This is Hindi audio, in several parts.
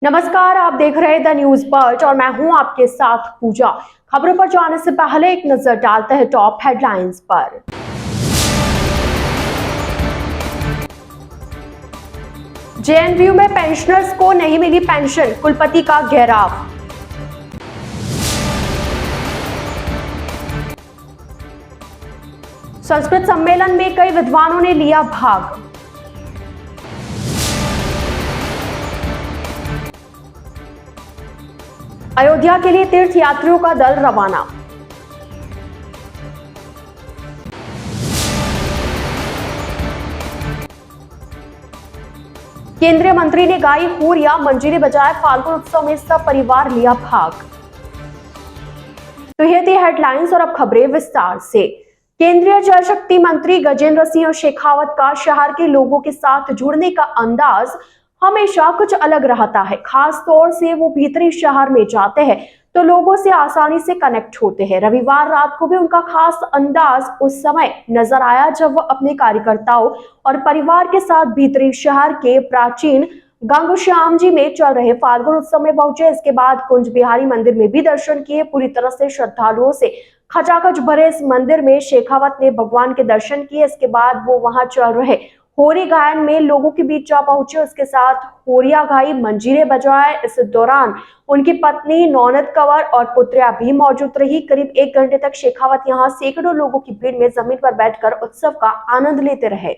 नमस्कार, आप देख रहे हैं द न्यूज बर्ड और मैं हूं आपके साथ पूजा। खबरों पर जाने से पहले एक नजर डालते हैं टॉप हेडलाइंस पर। जेएनयू में पेंशनर्स को नहीं मिली पेंशन, कुलपति का घेराव। संस्कृत सम्मेलन में कई विद्वानों ने लिया भाग। अयोध्या के लिए तीर्थ यात्रियों का दल रवाना। केंद्रीय मंत्री ने गाई हुरिया, मंजीरे बजाए, फाल्गुन उत्सव में सब परिवार लिया भाग। तो ये थी हेडलाइंस और अब खबरें विस्तार से। केंद्रीय जल शक्ति मंत्री गजेंद्र सिंह शेखावत का शहर के लोगों के साथ जुड़ने का अंदाज हमेशा कुछ अलग रहता है। खास तौर से वो भीतरी शहर में जाते हैं तो लोगों से आसानी से कनेक्ट होते हैं। रविवार रात को भी उनका खास अंदाज उस समय नजर आया जब वो अपने कार्यकर्ताओं और परिवार के साथ भीतरी शहर के प्राचीन गंगश्याम जी में चल रहे फाल्गुन उत्सव में पहुंचे। इसके बाद कुंज बिहारी मंदिर में भी दर्शन किए। पूरी तरह से श्रद्धालुओं से खचाखच भरे इस मंदिर में शेखावत ने भगवान के दर्शन किए। इसके बाद वो वहां चल रहे होरी गायन में लोगों के बीच जा पहुंचे। उसके साथ होरिया गाई, मंजीरे बजाए। इस दौरान उनकी पत्नी, नौनद कंवर और पुत्रिया भी मौजूद रही। करीब 1 घंटे तक शेखावत यहां सैकड़ों लोगों की भीड़ में जमीन पर बैठकर उत्सव का आनंद लेते रहे।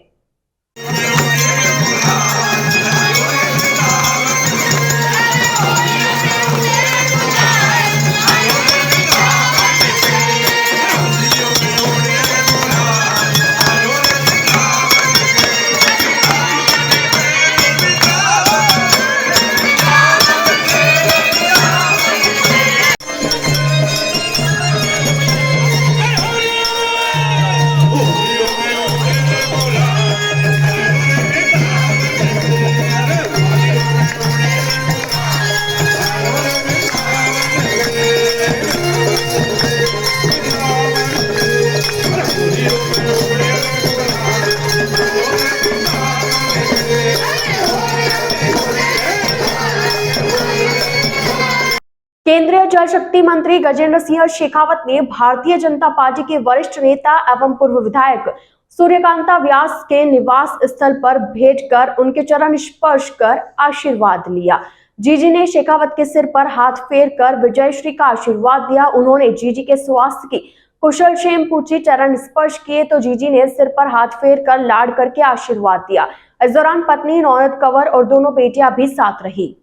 केंद्रीय जल शक्ति मंत्री गजेंद्र सिंह शेखावत ने भारतीय जनता पार्टी के वरिष्ठ नेता एवं पूर्व विधायक सूर्यकांता व्यास के निवास स्थल पर भेंट कर उनके चरण स्पर्श कर आशीर्वाद लिया। जीजी ने शेखावत के सिर पर हाथ फेर कर विजयश्री का आशीर्वाद दिया। उन्होंने जीजी के स्वास्थ्य की कुशल क्षेम पूछी, चरण स्पर्श किए तो जीजी ने सिर पर हाथ फेर कर लाड करके आशीर्वाद दिया। इस दौरान पत्नी, नौनद कंवर और दोनों बेटियां भी साथ रही।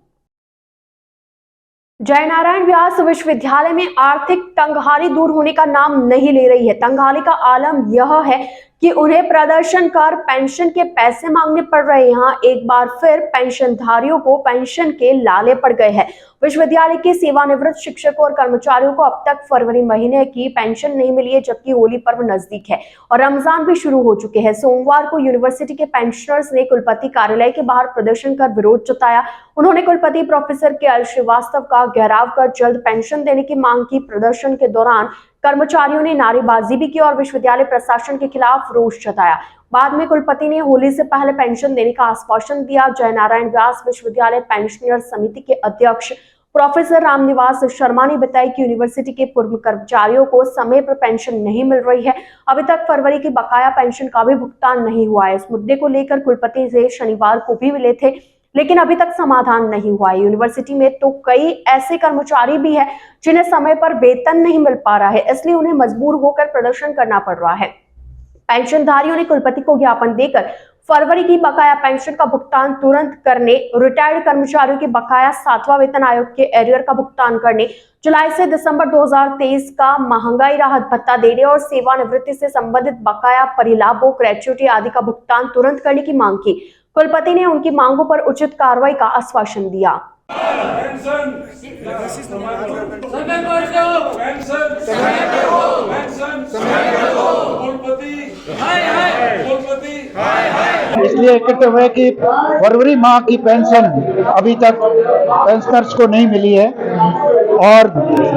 जयनारायण व्यास विश्वविद्यालय में आर्थिक तंगहाली दूर होने का नाम नहीं ले रही है। तंगहाली का आलम यह है कि उन्हें प्रदर्शन कर पेंशन के पैसे मांगने पड़ रहे हैं। यहाँ एक बार फिर पेंशनधारियों को पेंशन के लाले पड़ गए हैं। विश्वविद्यालय के सेवानिवृत्त शिक्षकों और कर्मचारियों को अब तक फरवरी महीने की पेंशन नहीं मिली है, जबकि होली पर्व नजदीक है और रमजान भी शुरू हो चुके हैं। सोमवार को यूनिवर्सिटी के पेंशनर्स ने कुलपति कार्यालय के बाहर प्रदर्शन कर विरोध जताया। उन्होंने कुलपति प्रोफेसर के श्रीवास्तव का घेराव कर जल्द पेंशन देने की मांग की। प्रदर्शन के दौरान कर्मचारियों ने नारेबाजी भी की और विश्वविद्यालय प्रशासन के खिलाफ रोष जताया। बाद में कुलपति ने होली से पहले पेंशन देने का आश्वासन दिया। जयनारायण व्यास विश्वविद्यालय पेंशनर समिति के अध्यक्ष प्रोफेसर रामनिवास शर्मा ने बताया कि यूनिवर्सिटी के पूर्व कर्मचारियों को समय पर पेंशन नहीं मिल रही है। अभी तक फरवरी की बकाया पेंशन का भी भुगतान नहीं हुआ है। इस मुद्दे को लेकर कुलपति से शनिवार को भी मिले थे, लेकिन अभी तक समाधान नहीं हुआ है। यूनिवर्सिटी में तो कई ऐसे कर्मचारी भी हैं जिन्हें समय पर वेतन नहीं मिल पा रहा है, इसलिए उन्हें मजबूर होकर प्रदर्शन करना पड़ रहा है। पेंशनधारियों ने कुलपति को ज्ञापन देकर फरवरी की बकाया पेंशन का भुगतान तुरंत करने, रिटायर्ड कर्मचारियों के बकाया 7वां वेतन आयोग के एरियर का भुगतान करने, जुलाई से दिसंबर 2023 का महंगाई राहत भत्ता देने और सेवानिवृत्ति से संबंधित बकाया परिलाभों, ग्रेच्युटी आदि का भुगतान तुरंत करने की मांग की। कुलपति ने उनकी मांगों पर उचित कार्रवाई का आश्वासन दिया। इसलिए इकट्ठे हुए कि फरवरी माह की पेंशन अभी तक पेंशनर्स को नहीं मिली है और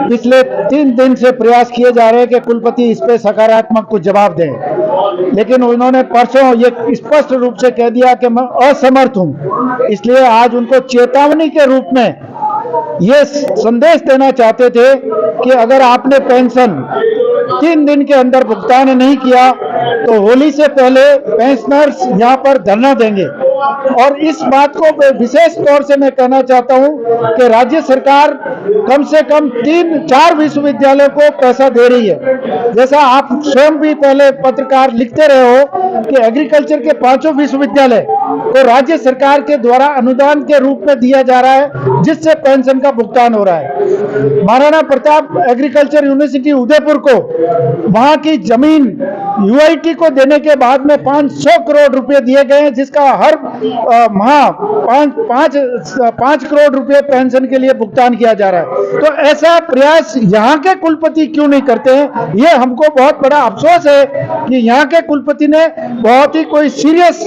पिछले 3 दिन से प्रयास किए जा रहे हैं कि कुलपति इस पे सकारात्मक कुछ जवाब दें, लेकिन उन्होंने परसों ये स्पष्ट रूप से कह दिया कि मैं असमर्थ हूं। इसलिए आज उनको चेतावनी के रूप में ये संदेश देना चाहते थे कि अगर आपने पेंशन 3 दिन के अंदर भुगतान नहीं किया तो होली से पहले पेंशनर्स यहाँ पर धरना देंगे। और इस बात को विशेष तौर से मैं कहना चाहता हूँ कि राज्य सरकार कम से कम 3-4 विश्वविद्यालयों को पैसा दे रही है। जैसा आप स्वयं भी पहले पत्रकार लिखते रहे हो कि एग्रीकल्चर के 5 विश्वविद्यालय को राज्य सरकार के द्वारा अनुदान के रूप में दिया जा रहा है, जिससे पेंशन का भुगतान हो रहा है। महाराणा प्रताप एग्रीकल्चर यूनिवर्सिटी उदयपुर को वहां की जमीन यूआईटी को देने के बाद में 500 करोड़ रुपए दिए गए हैं, जिसका हर माह 5 करोड़ रुपए पेंशन के लिए भुगतान किया जा रहा है। तो ऐसा प्रयास यहाँ के कुलपति क्यों नहीं करते हैं, ये हमको बहुत बड़ा अफसोस है कि यहाँ के कुलपति ने बहुत ही कोई सीरियस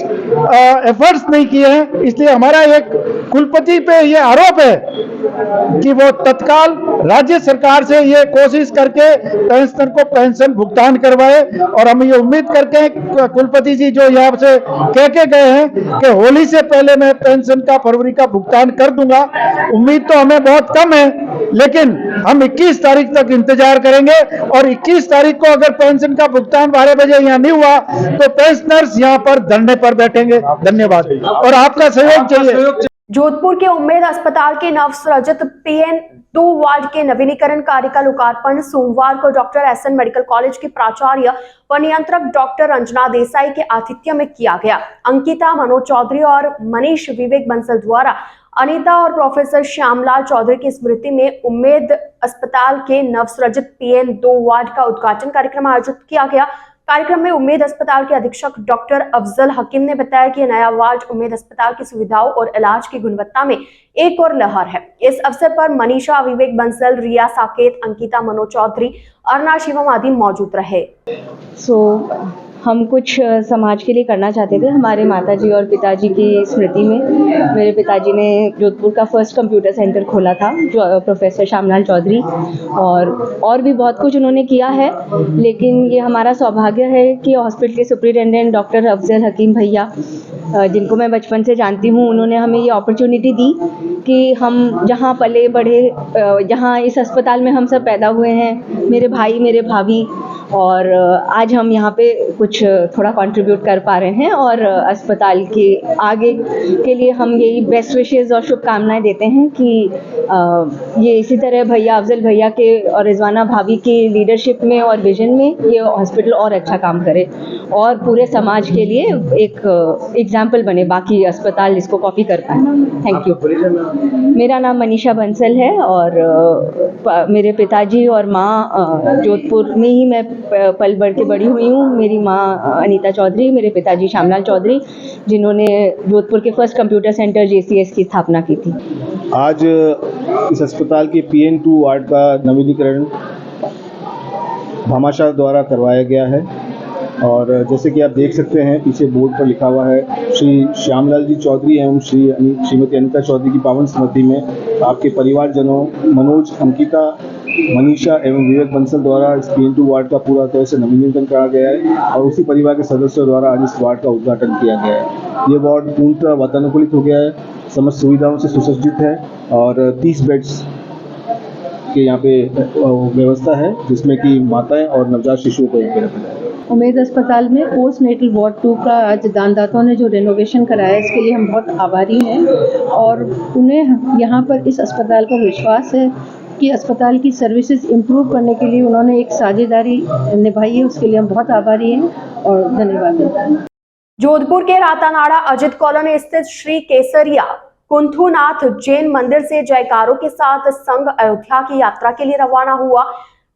एफर्ट्स नहीं किए हैं। इसलिए हमारा एक कुलपति पे ये आरोप है कि वो तत्काल राज्य सरकार से ये कोशिश करके पेंशनर को पेंशन भुगतान करवाए। और हम ये उम्मीद करते हैं कुलपति जी जो यहाँ से कह के गए हैं कि होली से पहले मैं पेंशन का फरवरी का भुगतान कर दूंगा, उम्मीद तो हमें बहुत कम है, लेकिन हम 21 तारीख तक इंतजार करेंगे। और 21 तारीख को अगर पेंशन का भुगतान 12 बजे यहाँ नहीं हुआ तो पेंशनर्स यहाँ पर धरने पर बैठेंगे। धन्यवाद और आपका सहयोग चाहिए। जोधपुर के उम्मेद अस्पताल के नवसृजित PN2 वार्ड के नवीनीकरण कार्य का लोकार्पण सोमवार को डॉक्टर SN मेडिकल कॉलेज की प्राचार्य व नियंत्रक डॉक्टर रंजना देसाई के आतिथ्य में किया गया। अंकिता मनोज चौधरी और मनीष विवेक बंसल द्वारा अनीता और प्रोफेसर श्यामलाल चौधरी की स्मृति में उम्मेद अस्पताल के नवसृजित PN2 वार्ड का उद्घाटन कार्यक्रम आयोजित किया गया। कार्यक्रम में उम्मेद अस्पताल के अधीक्षक डॉक्टर अफजल हकीम ने बताया कि नया वार्ड उम्मेद अस्पताल की सुविधाओं और इलाज की गुणवत्ता में एक और लहर है। इस अवसर पर मनीषा, विवेक बंसल, रिया साकेत, अंकिता, मनोज चौधरी, अर्ना शिवम आदि मौजूद रहे। हम कुछ समाज के लिए करना चाहते थे। हमारे माताजी और पिताजी की स्मृति में मेरे पिताजी ने जोधपुर का फर्स्ट कंप्यूटर सेंटर खोला था, जो प्रोफेसर श्यामलाल चौधरी, और भी बहुत कुछ उन्होंने किया है। लेकिन ये हमारा सौभाग्य है कि हॉस्पिटल के सुपरिटेंडेंट डॉक्टर अफजल हकीम भैया, जिनको मैं बचपन से जानती हूँ, उन्होंने हमें ये अपॉर्चुनिटी दी कि हम जहाँ पले बढ़े, जहाँ इस अस्पताल में हम सब पैदा हुए हैं, मेरे भाई, मेरे भाभी, और आज हम यहाँ पे कुछ थोड़ा कंट्रीब्यूट कर पा रहे हैं। और अस्पताल के आगे के लिए हम यही बेस्ट विशेज़ और शुभकामनाएं देते हैं कि ये इसी तरह भैया, अफजल भैया के और रिजवाना भाभी की लीडरशिप में और विजन में ये हॉस्पिटल और अच्छा काम करे और पूरे समाज के लिए एक एग्जाम्पल बने, बाकी अस्पताल इसको कॉपी कर पाए। Thank you. मेरा नाम मनीषा बंसल है और मेरे पिताजी और माँ जोधपुर में ही मैं पल बढ़ के बड़ी हुई हूँ। मेरी माँ अनीता चौधरी, मेरे पिताजी श्यामलाल चौधरी, जिन्होंने जोधपुर के फर्स्ट कंप्यूटर सेंटर JCS की स्थापना की थी। आज इस अस्पताल के PN2 वार्ड का नवीनीकरण भामाशाह द्वारा करवाया गया है। और जैसे कि आप देख सकते हैं, पीछे बोर्ड पर लिखा हुआ है श्री श्यामलाल जी चौधरी एवं श्रीमती अनीता चौधरी की पावन स्मृति में आपके परिवारजनों मनोज, अंकिता, मनीषा एवं विवेक बंसल द्वारा इस PN2 वार्ड का पूरा तरह से नवीनीकरण करा गया है और उसी परिवार के सदस्यों द्वारा आज इस वार्ड का उद्घाटन किया गया है। ये वार्ड पूर्णतः वातानुकूलित हो गया है, समस्त सुविधाओं से सुसज्जित है और 30 बेड्स के यहाँ पे व्यवस्था है, जिसमें कि माताएं और नवजात शिशुओं को यहाँ पे रखा जाए। उम्मेद अस्पताल में पोस्ट नेटल वार्ड 2 का आज दानदाताओं ने जो रेनोवेशन कराया, इसके लिए हम बहुत आभारी हैं और उन्हें यहाँ पर इस अस्पताल पर विश्वास है कि अस्पताल की सर्विसेज इम्प्रूव करने के लिए उन्होंने एक साझेदारी निभाई है। उसके लिए हम बहुत आभारी हैं और धन्यवाद हैं। जोधपुर के रातानाड़ा अजित कॉलोनी स्थित श्री केसरिया कुंथुनाथ जैन मंदिर से जयकारों के साथ संघ अयोध्या की यात्रा के लिए रवाना हुआ।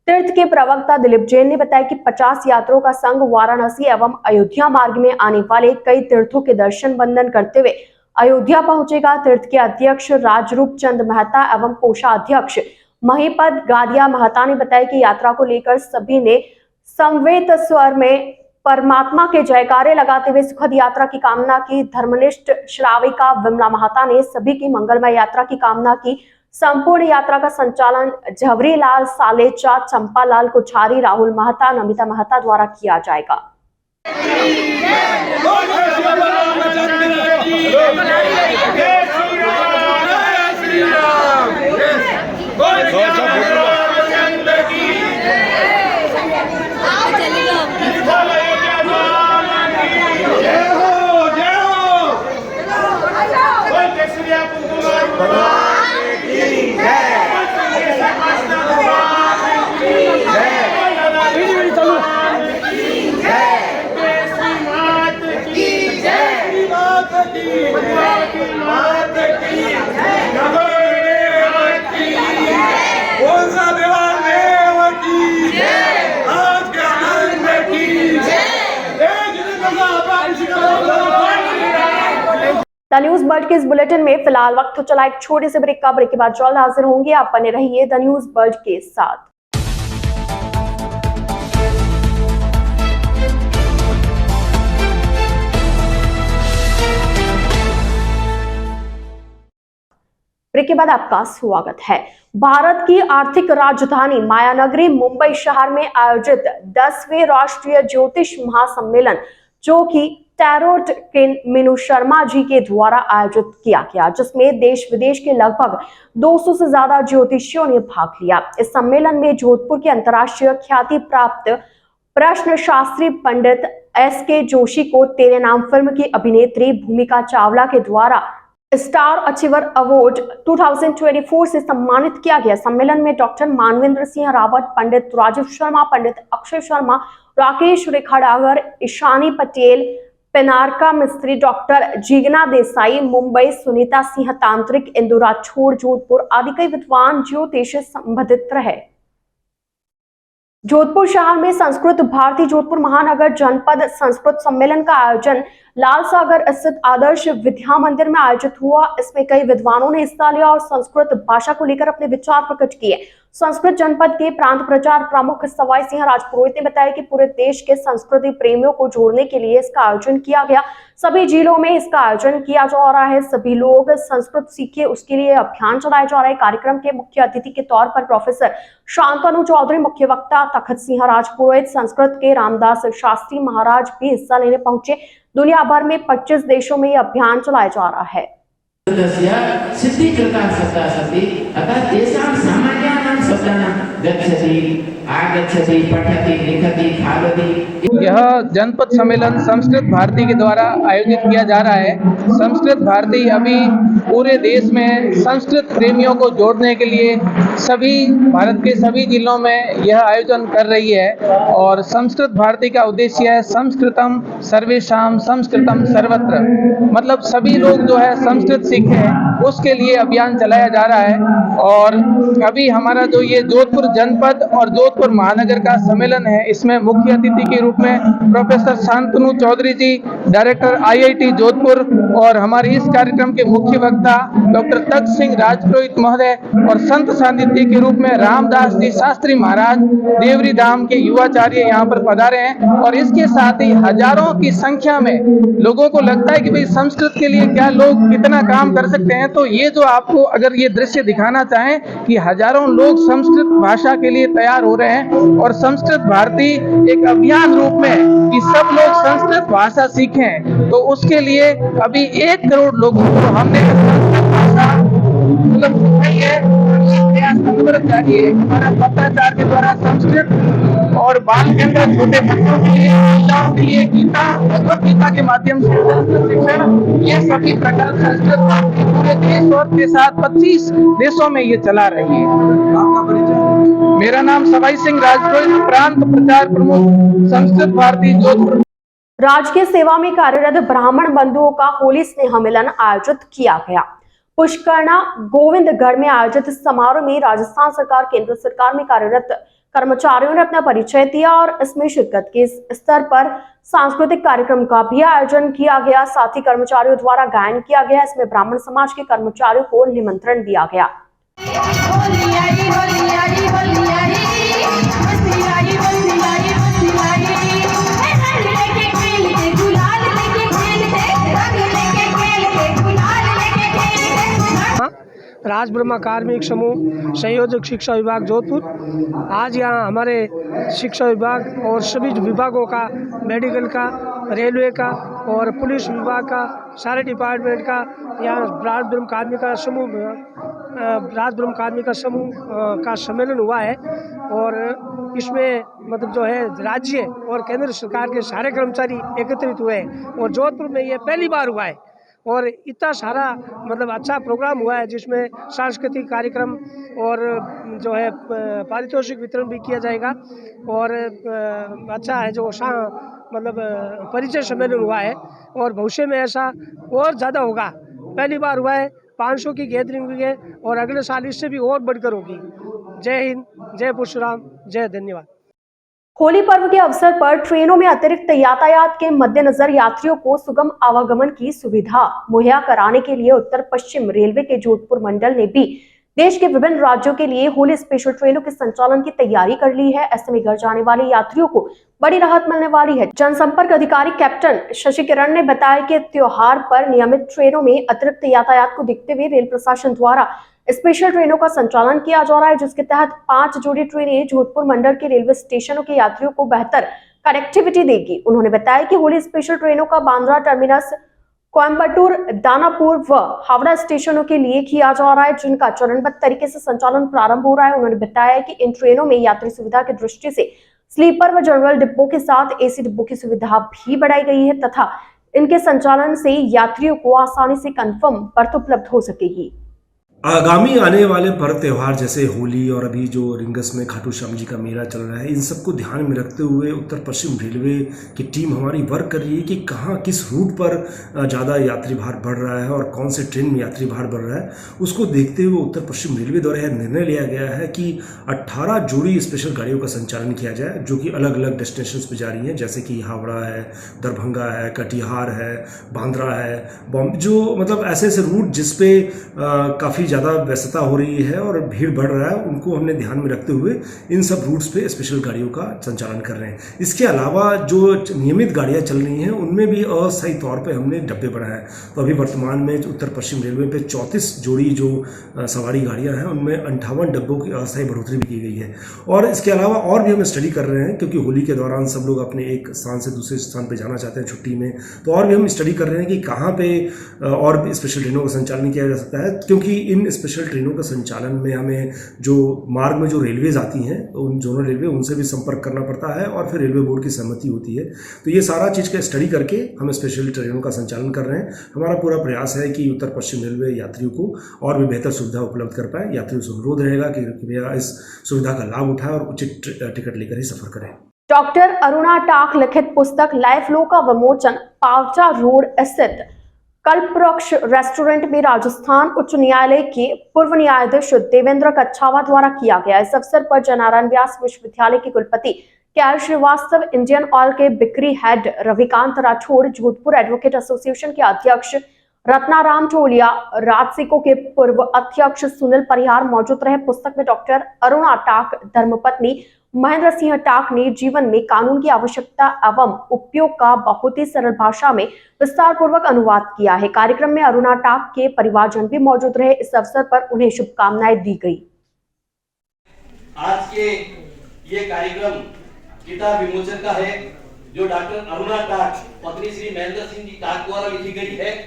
तीर्थ के प्रवक्ता दिलीप जैन ने बताया कि 50 यात्रियों का संघ वाराणसी एवं अयोध्या मार्ग में आने वाले कई तीर्थों के दर्शन वंदन करते हुए अयोध्या पहुंचेगा। तीर्थ के अध्यक्ष राजरूप चंद मेहता एवं कोषाध्यक्ष महिपत गादिया मेहता ने बताया कि यात्रा को लेकर सभी ने समवेत स्वर में परमात्मा के जयकारे लगाते हुए सुखद यात्रा की कामना की। धर्मनिष्ठ श्राविका विमला मेहता ने सभी की मंगलमय यात्रा की कामना की। संपूर्ण यात्रा का संचालन झवरीलाल सालेचा, चंपालाल कुठारी, राहुल महता, नमिता महता द्वारा किया जाएगा। द न्यूज बर्ड के इस बुलेटिन में फिलहाल वक्त हो चला एक छोटे से ब्रेक का। ब्रेक के बाद जल्द हाजिर होंगे। आप बने रहिए द न्यूज बर्ड के साथ। ब्रेक के बाद आपका स्वागत है। भारत की आर्थिक राजधानी मायानगरी मुंबई शहर में आयोजित 10वें राष्ट्रीय ज्योतिष महासम्मेलन, जो कि टैरोट किंग मीनू शर्मा जी के द्वारा आयोजित किया गया, जिसमें देश विदेश के लगभग 200 से ज्यादा ज्योतिषियों ने भाग लिया। इस सम्मेलन में जोधपुर के अंतर्राष्ट्रीय ख्याति प्राप्त प्रश्न शास्त्री पंडित SK जोशी को तेरे नाम फिल्म की अभिनेत्री भूमिका चावला के द्वारा स्टार अचीवर अवार्ड 2024 से सम्मानित किया गया। सम्मेलन में डॉक्टर मानवेंद्र सिंह रावत, पंडित राजीव शर्मा, पंडित अक्षय शर्मा, राकेश रेखाडागर, ईशानी पटेल, पेनारका मिस्त्री, डॉक्टर जिगना देसाई मुंबई, सुनीता सिंह तांत्रिक, इंदु राठौड़ जोधपुर आदि कई विद्वान ज्योतिष संबंधित रहे। जोधपुर शहर में संस्कृत भारती जोधपुर महानगर जनपद संस्कृत सम्मेलन का आयोजन लाल सागर स्थित आदर्श विद्या मंदिर में आयोजित हुआ। इसमें कई विद्वानों ने हिस्सा लिया और संस्कृत भाषा को लेकर अपने विचार प्रकट किए। संस्कृत जनपद के प्रांत प्रचार प्रमुख सवाई सिंह राजपुरोहित ने बताया कि पूरे देश के संस्कृति प्रेमियों को जोड़ने के लिए इसका आयोजन किया गया। सभी जिलों में इसका आयोजन किया जा रहा है। सभी लोग संस्कृत सीखे, उसके लिए अभियान चलाया जा रहा है। कार्यक्रम के मुख्य अतिथि के तौर पर प्रोफेसर शांतनु चौधरी, मुख्य वक्ता तखत सिंह राजपुरोहित, संस्कृत के रामदास शास्त्री महाराज भी हिस्सा लेने पहुंचे। दुनिया भर में 25 देशों में यह अभियान चलाया जा रहा है। सिद्धिकृता सत्ता सति अतः तेषां सामान्यानां शब्दानां गच्छति आगच्छति पठति लिखति खादति। यह जनपद सम्मेलन संस्कृत भारती के द्वारा आयोजित किया जा रहा है। संस्कृत भारती अभी पूरे देश में संस्कृत प्रेमियों को जोड़ने के लिए सभी भारत के सभी जिलों में यह आयोजन कर रही है और संस्कृत भारती का उद्देश्य है संस्कृतम सर्वेषां संस्कृतम सर्वत्र, मतलब सभी लोग जो है संस्कृत सीखें, उसके लिए अभियान चलाया जा रहा है। और अभी हमारा जो ये जोधपुर जनपद और जोधपुर महानगर का सम्मेलन है, इसमें मुख्य अतिथि के रूप में प्रोफेसर शांतनु चौधरी जी, डायरेक्टर IIT जोधपुर, और हमारे इस कार्यक्रम के मुख्य वक्ता डॉक्टर तखत सिंह राजपुरोहित महोदय और संत सानिध्य के रूप में रामदास जी शास्त्री महाराज देवरी धाम के युवाचार्य यहाँ पर पधारे हैं। और इसके साथ ही हजारों की संख्या में लोगों को लगता है कि भाई संस्कृत के लिए क्या लोग कितना काम कर सकते हैं। तो ये जो आपको अगर ये दृश्य दिखाना चाहें कि हजारों लोग संस्कृत भाषा के लिए तैयार हो रहे हैं और संस्कृत भारती एक अभियान रूप में कि सब लोग संस्कृत भाषा सीखें, तो उसके लिए अभी 1 करोड़ लोगों को हमने संस्कृत भाषा मतलब सिखाई है। जारी है हमारा पत्राचार के द्वारा संस्कृत और बाल के अंदर छोटे बच्चों के लिए, महिलाओं के लिए गीता, भगवत गीता के माध्यम से संस्कृत शिक्षण, ये सभी प्रकार संस्कृत पूरे देश और के साथ 25 देशों में ये चला रही है। आपका परिचय? मेरा नाम सवाई सिंह राजपुरोहित, प्रांत प्रचार प्रमुख संस्कृत भारती जोधपुर। राजकीय सेवा में कार्यरत ब्राह्मण बंधुओं का होली स्नेह मिलन आयोजित किया गया। पुष्करना गोविंदगढ़ में आयोजित समारोह में राजस्थान सरकार, केंद्र सरकार में कार्यरत कर्मचारियों ने अपना परिचय दिया और इसमें शिरकत के स्तर पर सांस्कृतिक कार्यक्रम का भी आयोजन किया गया। साथ ही कर्मचारियों द्वारा गायन किया गया। इसमें ब्राह्मण समाज के कर्मचारियों को निमंत्रण दिया गया। राज ब्रह्मा कार्मिक समूह संयोजक शिक्षा विभाग जोधपुर। आज यहाँ हमारे शिक्षा विभाग और सभी विभागों का, मेडिकल का, रेलवे का और पुलिस विभाग का, सारे डिपार्टमेंट का यहाँ राज ब्रह्म कार्मिक समूह का सम्मेलन हुआ है। और इसमें मतलब जो है राज्य और केंद्र सरकार के सारे कर्मचारी एकत्रित हुए हैं और जोधपुर में ये पहली बार हुआ है और इतना सारा मतलब अच्छा प्रोग्राम हुआ है जिसमें सांस्कृतिक कार्यक्रम और जो है पारितोषिक वितरण भी किया जाएगा। और अच्छा है जो मतलब परिचय सम्मेलन हुआ है और भविष्य में ऐसा और ज़्यादा होगा। पहली बार हुआ है, 500 की गैदरिंग हुई है और अगले साल इससे भी और बढ़कर होगी। जय हिंद, जय परशुराम, जय धन्यवाद। होली पर्व के अवसर पर ट्रेनों में अतिरिक्त यातायात के मद्देनजर यात्रियों को सुगम आवागमन की सुविधा मुहैया कराने के लिए उत्तर पश्चिम रेलवे के जोधपुर मंडल ने भी देश के विभिन्न राज्यों के लिए होली स्पेशल ट्रेनों के संचालन की तैयारी कर ली है। ऐसे में घर जाने वाले यात्रियों को बड़ी राहत मिलने वाली है। जनसंपर्क अधिकारी कैप्टन शशि किरण ने बताया कि त्योहार पर नियमित ट्रेनों में अतिरिक्त यातायात को देखते हुए रेल प्रशासन द्वारा स्पेशल ट्रेनों का संचालन किया जा रहा है, जिसके तहत 5 जोड़ी ट्रेनें जोधपुर मंडल के रेलवे स्टेशनों के यात्रियों को बेहतर कनेक्टिविटी देगी। उन्होंने बताया कि होली स्पेशल ट्रेनों का बांद्रा टर्मिनस, कोयम्बटूर, दानापुर व हावड़ा स्टेशनों के लिए किया जा रहा है, जिनका चरणबद्ध तरीके से संचालन प्रारंभ हो रहा है। उन्होंने बताया कि इन ट्रेनों में यात्री सुविधा की दृष्टि से स्लीपर व जनरल डिब्बों के साथ एसी डिब्बों की सुविधा भी बढ़ाई गई है तथा इनके संचालन से यात्रियों को आसानी से कंफर्म बर्थ उपलब्ध हो सकेगी। आगामी आने वाले पर्व त्यौहार जैसे होली और अभी जो रिंगस में खाटू श्याम जी का मेला चल रहा है, इन सबको ध्यान में रखते हुए उत्तर पश्चिम रेलवे की टीम हमारी वर्क कर रही है कि कहाँ किस रूट पर ज़्यादा यात्री भार बढ़ रहा है और कौन से ट्रेन में यात्री भार बढ़ रहा है। उसको देखते हुए उत्तर पश्चिम रेलवे द्वारा यह निर्णय लिया गया है कि 18 जोड़ी स्पेशल गाड़ियों का संचालन किया जाए, जो कि अलग अलग डेस्टिनेशन पर जा रही हैं, जैसे कि हावड़ा है, दरभंगा है, कटिहार है, बांद्रा है, बॉम्बे, जो मतलब ऐसे ऐसे रूट जिसपे काफ़ी ज़्यादा व्यस्तता हो रही है और भीड़ बढ़ रहा है, उनको हमने ध्यान में रखते हुए इन सब रूट्स पे स्पेशल गाड़ियों का संचालन कर रहे हैं। इसके अलावा जो नियमित गाड़ियां चल रही हैं उनमें भी अस्थायी तौर पे हमने डब्बे बढ़ाए हैं। तो अभी वर्तमान में उत्तर पश्चिम रेलवे पे 34 जोड़ी जो सवारी गाड़ियां हैं उनमें 58 डब्बों की अस्थायी बढ़ोतरी भी की गई है। और इसके अलावा और भी हम स्टडी कर रहे हैं, क्योंकि होली के दौरान सब लोग अपने एक स्थान से दूसरे स्थान पर जाना चाहते हैं छुट्टी में, तो और भी हम स्टडी कर रहे हैं कि कहाँ पे और भी स्पेशल ट्रेनों का संचालन किया जा सकता है, क्योंकि इन स्पेशल ट्रेनों का संचालन में हमें जो मार्ग में जो रेलवेज आती हैं, उन जोनल रेलवे, उनसे भी संपर्क करना पड़ता है और फिर रेलवे बोर्ड की सहमति होती है। तो ये सारा चीज़ का स्टडी करके हम स्पेशल ट्रेनों का संचालन कर रहे हैं। हमारा पूरा प्रयास है कि उत्तर पश्चिम रेलवे यात्रियों को और भी बेहतर सुविधा उपलब्ध कर पाए। यात्रियों से अनुरोध रहेगा कि कृपया इस सुविधा का लाभ उठाएं और उचित टिकट लेकर ही सफर करें। डॉक्टर अरुणा टाक लिखित पुस्तक लाइफ लो का विमोचन पावटा रोड स्थित कल्पवृक्ष रेस्टोरेंट में राजस्थान उच्च न्यायालय के पूर्व न्यायाधीश देवेंद्र कच्छावा द्वारा किया गया। इस अवसर पर जनारायण व्यास विश्वविद्यालय के कुलपति के श्रीवास्तव, इंडियन ऑयल के बिक्री head Ravikant Rathore, Jodhpur advocate association के अध्यक्ष रत्नाराम टोलिया, राजसिको के पूर्व अध्यक्ष सुनील परिहार मौजूद रहे। पुस्तक में डॉक्टर अरुणा टाक धर्मपत्नी महेंद्र सिंह टाक ने जीवन में कानून की आवश्यकता एवं उपयोग का बहुत ही सरल भाषा में विस्तार पूर्वक अनुवाद किया है। कार्यक्रम में अरुणा टाक के परिवारजन भी मौजूद रहे। इस अवसर पर उन्हें शुभकामनाएं दी गई। आज के ये कार्यक्रम किताब विमोचन का है, जो डॉक्टर अरुणा टाक पत्नी श्री महेंद्र सिंह जी टाक द्वारा लिखी गई है।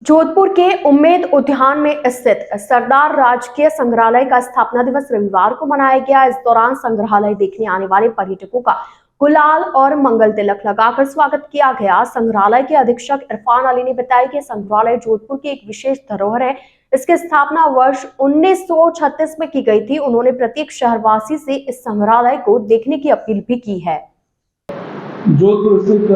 जोधपुर के उम्मेद उद्यान में स्थित सरदार राजकीय संग्रहालय का स्थापना दिवस रविवार को मनाया गया। इस दौरान संग्रहालय देखने आने वाले पर्यटकों का गुलाल और मंगल तिलक लगाकर स्वागत किया गया। संग्रहालय के अधीक्षक इरफान अली ने बताया कि संग्रहालय जोधपुर की एक विशेष धरोहर है। इसकी स्थापना वर्ष 1936 में की गई थी। उन्होंने प्रत्येक शहरवासी से इस संग्रहालय को देखने की अपील भी की है। जोधपुर स्थित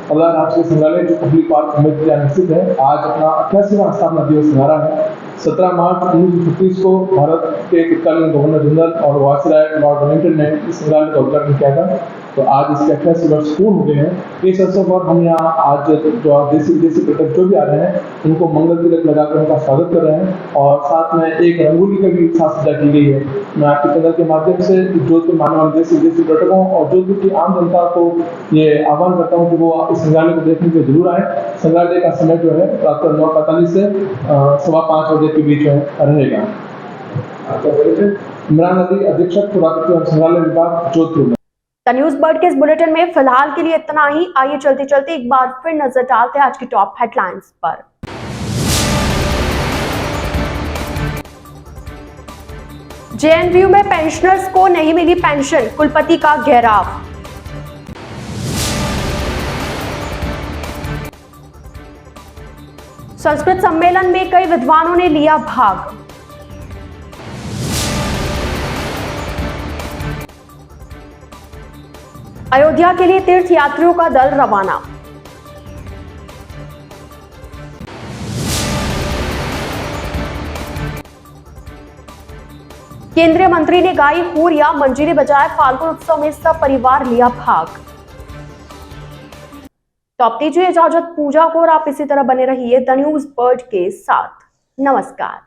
सरदार राजकीय संग्रहालय जो पब्लिक पार्क में स्थित है, आज अपना 88वां स्थापना दिवस मना रहा है। 17 मार्च 1936 को भारत के तत्कालीन गवर्नर जनरल और वायसराय लॉर्ड वेलिंगटन ने इस संग्रहालय का उद्घाटन किया था। तो आज इसके 88 वर्ष पूर्ण हो गए हैं। इस अवसर पर हम यहाँ आज जो देसी विदेशी पर्यटक जो भी आ रहे हैं उनको मंगल तिलक लगाकर उनका स्वागत कर रहे हैं और साथ में एक रंगोली का भी साथ सजा की गई है। मैं आपके चैनल के माध्यम से जोधपुर मानने वाले देसी विदेशी पर्यटकों और जोधपुर की आम जनता को ये आह्वान करता हूँ कि वो इस संग्रहालय को देखने के लिए जरूर आए। संग्रहालय का समय जो है रात 9:45 से 5:15 बजे महोदय के बीच में रहेगा। इमरान नदी, अधीक्षक पुरातत्व एवं संग्रहालय विभाग, जोधपुर। द न्यूज बर्ड के इस बुलेटिन में फिलहाल के लिए इतना ही। आइए चलते चलते एक बार फिर नजर डालते हैं आज की टॉप हेडलाइंस पर। जेएनयू में पेंशनर्स को नहीं मिली पेंशन, कुलपति का घेराव। संस्कृत सम्मेलन में कई विद्वानों ने लिया भाग। अयोध्या के लिए तीर्थ यात्रियों का दल रवाना। केंद्रीय मंत्री ने गाई हुरिया, मंजीरे बजाए फाल्गुन उत्सव में सब परिवार लिया भाग। तो अब दीजिए इजाजत पूजा को और आप इसी तरह बने रहिए द न्यूज बर्ड के साथ। नमस्कार।